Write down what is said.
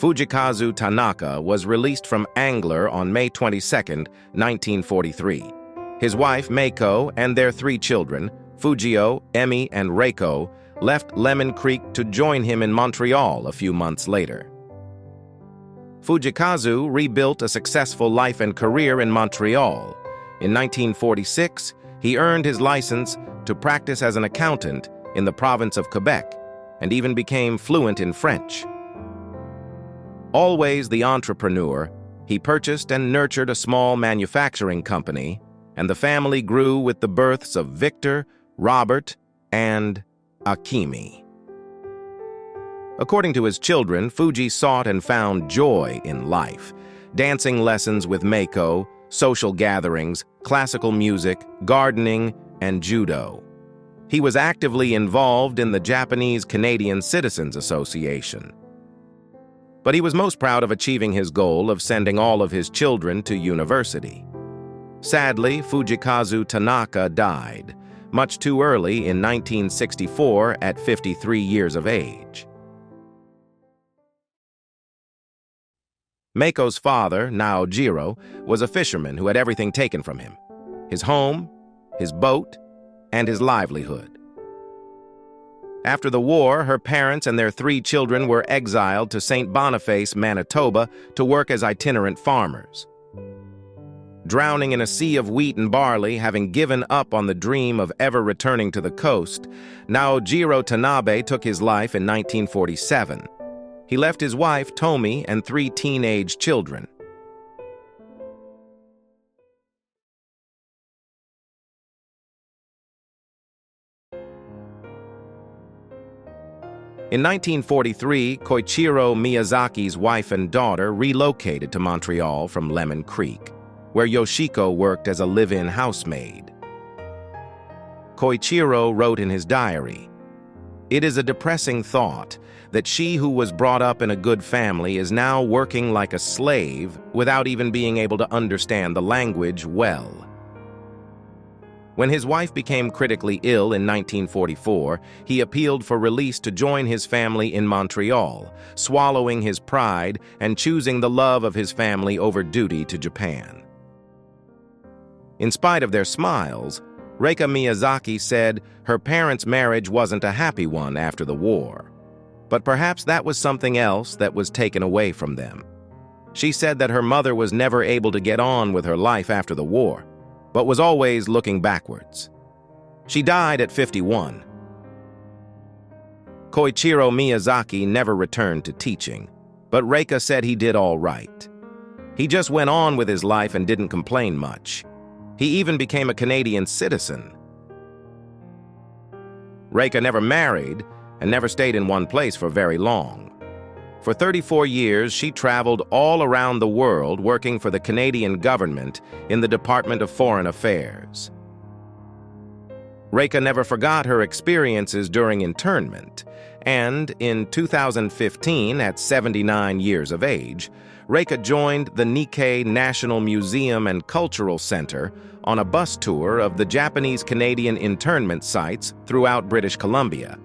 Fujikazu Tanaka was released from Angler on May 22, 1943. His wife, Meiko, and their 3 children, Fujio, Emi, and Reiko, left Lemon Creek to join him in Montreal a few months later. Fujikazu rebuilt a successful life and career in Montreal. In 1946, he earned his license to practice as an accountant in the province of Quebec and even became fluent in French. Always the entrepreneur, he purchased and nurtured a small manufacturing company, and the family grew with the births of Victor, Robert, and Akimi. According to his children, Fuji sought and found joy in life. Dancing lessons with Meiko, social gatherings, classical music, gardening, and judo. He was actively involved in the Japanese-Canadian Citizens Association. But he was most proud of achieving his goal of sending all of his children to university. Sadly, Fujikazu Tanaka died, much too early in 1964 at 53 years of age. Meiko's father, Naojiro, was a fisherman who had everything taken from him: his home, his boat, and his livelihood. After the war, her parents and their 3 children were exiled to St. Boniface, Manitoba, to work as itinerant farmers. Drowning in a sea of wheat and barley, having given up on the dream of ever returning to the coast, Naojiro Tanabe took his life in 1947. He left his wife, Tomi, and 3 teenage children. In 1943, Koichiro Miyazaki's wife and daughter relocated to Montreal from Lemon Creek, where Yoshiko worked as a live-in housemaid. Koichiro wrote in his diary, "It is a depressing thought that she who was brought up in a good family is now working like a slave without even being able to understand the language well." When his wife became critically ill in 1944, he appealed for release to join his family in Montreal, swallowing his pride and choosing the love of his family over duty to Japan. In spite of their smiles, Reika Miyazaki said her parents' marriage wasn't a happy one after the war. But perhaps that was something else that was taken away from them. She said that her mother was never able to get on with her life after the war, but was always looking backwards. She died at 51. Koichiro Miyazaki never returned to teaching, but Reika said he did all right. He just went on with his life and didn't complain much. He even became a Canadian citizen. Reika never married and never stayed in one place for very long. For 34 years, she traveled all around the world working for the Canadian government in the Department of Foreign Affairs. Reika never forgot her experiences during internment, and in 2015, at 79 years of age, Reika joined the Nikkei National Museum and Cultural Center on a bus tour of the Japanese-Canadian internment sites throughout British Columbia.